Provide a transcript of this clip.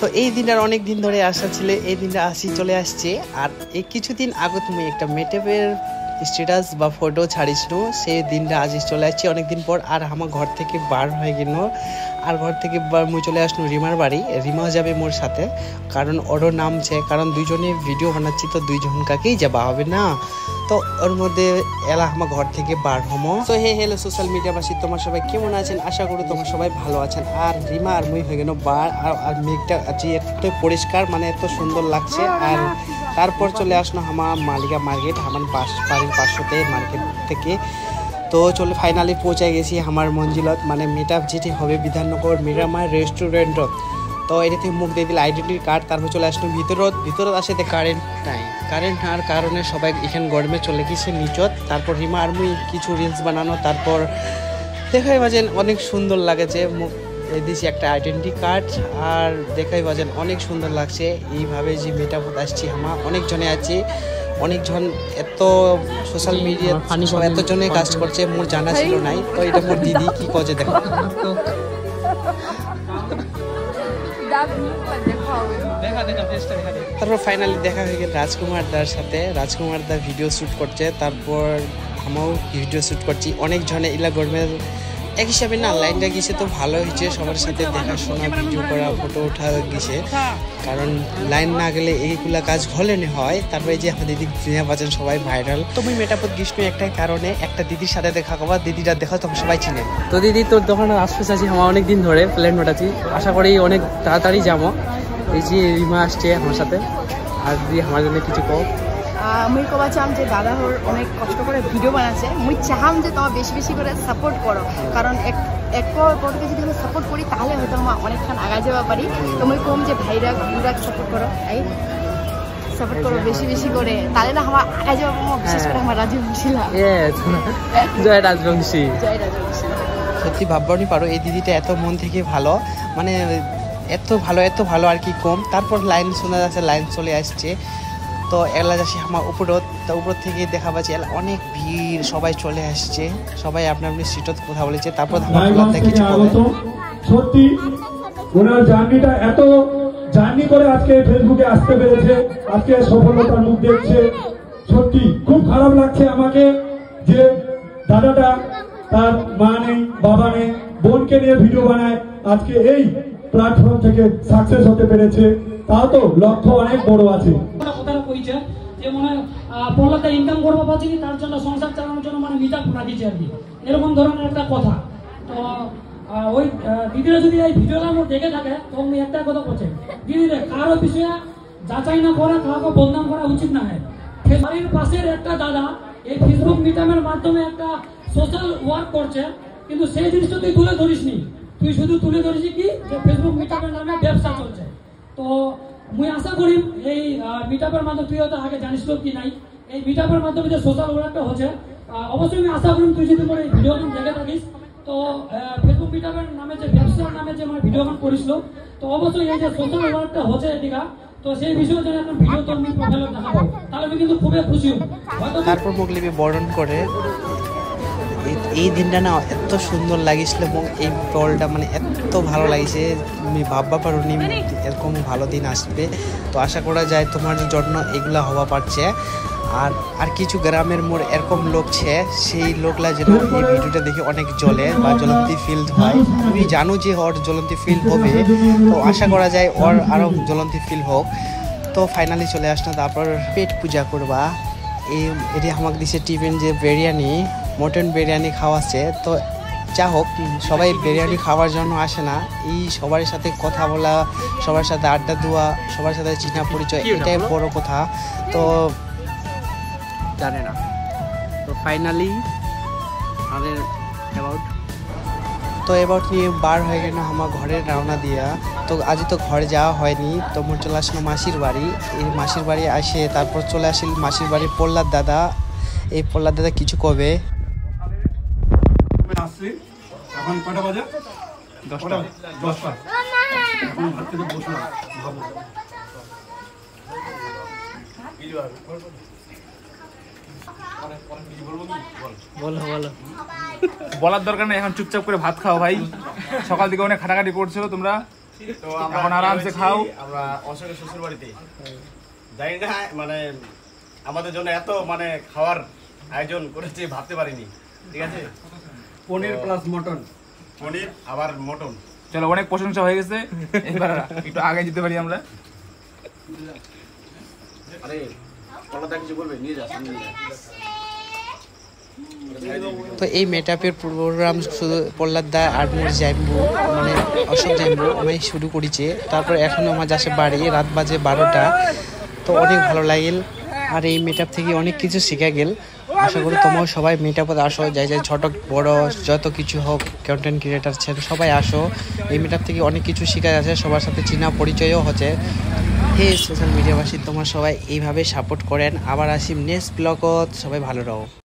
তো এই দিনটার অনেক দিন ধরে আসা ছিল, এই দিনটা আসি চলে আসছে। আর এই কিছুদিন আগে তুমি একটা মেটেপের স্ট্যাটাস বা ফটো ছাড়িছিল, সেই দিনটা আজ চলে আসছে অনেকদিন পর। আর আমার ঘর থেকে বার হয়ে গেল, আর ঘর থেকে মুই চলে আসলো রিমার বাড়ি। রিমাও যাবে মোর সাথে, কারণ ওরও নামছে, কারণ দুইজনে ভিডিও বানাচ্ছি তো দুইজনকাকেই যাওয়া হবে না। তো ওর মধ্যে এলা আমার ঘর থেকে বার হমো। তো হ্যালো সোশ্যাল মিডিয়াবাসী, তোমার সবাই কেমন আছেন? আশা করি তোমার সবাই ভালো আছেন। আর রিমা আর মুই হয়ে গেল বার, আর মেঘটা আজ এত পরিষ্কার, মানে এত সুন্দর লাগছে। আর তারপর চলে আসলো আমার মালিকা মার্কেট, আমার বাড়ির পাশতে মার্কেট থেকে। তো চলে ফাইনালি পৌঁছে গেছি আমার মঞ্জিলত, মানে মিটআপ যেটি হবে বিধাননগর মিরামার রেস্টুরেন্টত। তো এটা থেকে মুখ দিয়ে দিল আইডেন্টি কার্ড, তারপর চলে আসলো ভিতরত আসে কারেন্ট নাই। কারেন্ট আর কারণে সবাই এখানে গরমে চলে গেছে নিচত। তারপর রিমা আর মুই কিছু রিলস বানানো, তারপর দেখাই বাজেন অনেক সুন্দর লাগেছে। মুখ দিয়েছি একটা আইডেন্টি কার্ড, আর দেখাই বাজেন অনেক সুন্দর লাগছে। এইভাবে যে মিটআপত আসছি আমার অনেকজনে আছে, অনেকজন এত সোশ্যাল মিডিয়া এতজনে কাজ করছে, মোর জানা ছিল নাই। তো এটা মোর দিদি কি কজে দেখো। তারপর ফাইনালি দেখা হয়ে গেল রাজকুমার দার সাথে। রাজকুমার দা ভিডিও শ্যুট করছে, তারপর আমিও ভিডিও শ্যুট করছি। অনেকজনে ইলা গরমের এক হিসাবে না লাইনটা গেছে তো ভালো হয়েছে, সবার সাথে দেখাশোনা ভিডিও করা ফটো ওঠা গেছে, কারণ লাইন না গেলে এইগুলা কাজ হলেনি হয়। তারপরে যে আমার দিদি চিনে পাচ্ছেন সবাই ভাইরাল। তুমি মেটাপত গিয়েছিল একটাই কারণে, একটা দিদির সাথে দেখা করবা, দিদিটা দেখা তখন সবাই চিনে। তো দিদি তোর দোকানে আশপাশে আছি আমার অনেক দিন ধরে, প্ল্যান মেটাচ্ছি, আশা করি অনেক তাড়াতাড়ি যাবো। এই যে রিমা আসছে আমার সাথে, আর দিদি আমার জন্য কিছু কও। মুই কবা চাম যে দাদা হোর অনেক কষ্ট করে ভিডিও বানাচ্ছে, মুই চাহাম যে তোমার বেশি বেশি করে সাপোর্ট করো, কারণ এক পরকে যদি আমি সাপোর্ট করি তাহলে হয়তো আমার অনেকক্ষণ আগায় যাওয়া পারি। তো মুই কম যে ভাইরা সাপোর্ট করো, সাপোর্ট করো বেশি বেশি করে, তাহলে না আমার আগায় যাওয়া পাবো। বিশেষ করে আমার রাজবংশী জয় রাজবংশী, জয় রাজবংশী। সত্যি ভাববারই পারো এই দিদিটা এত মন থেকে ভালো, মানে এত ভালো আর কি কম। তারপর লাইন শোনা যাচ্ছে, লাইন চলে আসছে। তো এলা যাচ্ছি আমার উপরত, তো উপর থেকে দেখা পাচ্ছি এলা অনেক ভিড়, সবাই চলে আসছে, সবাই আপনার সিটত কথা বলেছে। তারপর কিছু সত্যি ওনার জার্নিটা এত জার্নি করে আজকে ফেসবুকে আসতে পেরেছে, আজকে সফলতার মুখ দেখছে। সত্যি খুব খারাপ লাগছে আমাকে যে দাদাটা তার মা নেই, বাবা নেই, বোনকে নিয়ে ভিডিও বানায়, আজকে এই প্ল্যাটফর্ম থেকে সাকসেস হতে পেরেছে। তাও তো লক্ষ্য অনেক বড় আছে। যে মনে প্রহ্লাদা ইনকাম করবো পাচ্ছি, তার জন্য সংসার চালানোর জন্য মানে মিটাপ রাখিছে আর কি, এরকম ধরনের একটা কথা। তো ওই দিদিরা যদি এই ভিডিওটা আমার দেখে থাকে, তো আমি একটা কথা বলছি, দিদিরা কারো বিষয়ে যাচাই না করা, কাউকে বদনাম করা উচিত না হয়। বাড়ির পাশের একটা দাদা এই ফেসবুক মিটাপের মাধ্যমে একটা সোশ্যাল ওয়ার্ক করছে, কিন্তু সেই জিনিসটা তুই তুলে ধরিসনি। তুই শুধু তুলে ধরিস কি যে ফেসবুক মিটাপের নামে ব্যবসা চলছে। তো মুই আশা করি এই মিটআপের মাধ্যমে, তুই হয়তো আগে জানিস কি নাই, এই মিটআপের মাধ্যমে যে সোশ্যাল ওয়ার্কটা হচ্ছে, অবশ্যই আমি আশা করি তুই যদি মোর এই ভিডিও গান দেখে থাকিস, তো ফেসবুক মিটআপের নামে যে ব্যবসার নামে যে আমার ভিডিও গান করিস, তো অবশ্যই এই যে সোশ্যাল ওয়ার্কটা হচ্ছে এদিকা, তো সেই বিষয়ে যদি এখন ভিডিও তোর আমি প্রোফাইলে দেখাবো, তাহলে আমি কিন্তু খুবই খুশি হব। তারপর মুগলিবি বরণ করে এই দিনটা না এত সুন্দর লাগিছিল, এবং এই দলটা মানে এত ভালো লাগিছে, তুমি ভাববা পারো নি এরকম ভালো দিন আসবে। তো আশা করা যায় তোমার জন্য এগুলা হওয়া পারছে। আর কিছু গ্রামের মোড় এরকম লোক ছে, সেই লোকলা যেন এই ভিডিওটা দেখে অনেক জ্বলে বা জ্বলন্তি ফিল হয়। আমি জানো যে ওর জ্বলন্তি ফিল হবে, তো আশা করা যায় ওর আরও জ্বলন্তি ফিল হোক। তো ফাইনালি চলে আসলো, তারপর পেট পূজা করবা। এটি আমাকে দিছে টিফিন যে বিরিয়ানি, মটন বিরিয়ানি খাওয়াচ্ছে। তো যা হোক, সবাই বিরিয়ানি খাওয়ার জন্য আসে না, এই সবার সাথে কথা বলা, সবার সাথে আড্ডা দেওয়া, সবার সাথে চিনা পরিচয়, এটাই বড় কথা। তো জানে না, তো ফাইনালি আমাদের অ্যাবাউট নিয়ে বার হয়ে গেল আমার ঘরের রওনা দিয়া। তো আজ তো ঘরে যাওয়া হয়নি, তো মোট চলে আসলো মাসির বাড়ি। এই মাসির বাড়ি আসে তারপর চলে আসিল মাসির বাড়ি প্রহ্লাদ দাদা। এই প্রহ্লাদ দাদা কিছু কবে এখন কটা বাজে? 10টা। বলার দরকার নেই, এখন চুপচাপ করে ভাত খাও ভাই। সকাল থেকে অনেক খাটাখাটি করছিল তোমরা, তো এখন আরামসে খাও। আমরা অশোকের শ্বশুর বাড়িতে জানি না মানে আমাদের জন্য এত মানে খাওয়ার আয়োজন করেছে ভাবতে পারিনি। ঠিক আছে, পনির প্লাস মটন, পনির আবার মটন। চলো অনেক প্রশংসা হয়ে গেছে, এবার একটু আগে যেতে পারি আমরা। আরে পলাদা কিছু বলবে, নিয়ে যা সামনে নিয়ে যা। তো এই মেটআপের প্রোগ্রাম শুধু প্রহ্লাদ দা আর মোর যাইবো মানে অশোক যাইবো আমি শুরু করেছি। তারপর এখনো আমার যাচ্ছে বাড়ি, রাত বাজে 12টা। তো অনেক ভালো লাগিল আর এই মেটআপ থেকে অনেক কিছু শেখা গেল। আশা করি তোমরাও সবাই মেটআপে আসো, যাই যাই ছোট বড় যত কিছু হোক কন্টেন্ট ক্রিয়েটার ছেন সবাই আসো। এই মেটআপ থেকে অনেক কিছু শেখা যাচ্ছে, সবার সাথে চেনা পরিচয়ও হচ্ছে। হে সোশ্যাল মিডিয়াবাসী, তোমরা সবাই এইভাবে সাপোর্ট করেন। আবার আসি নেক্সট ব্লগত, সবাই ভালো রাখো।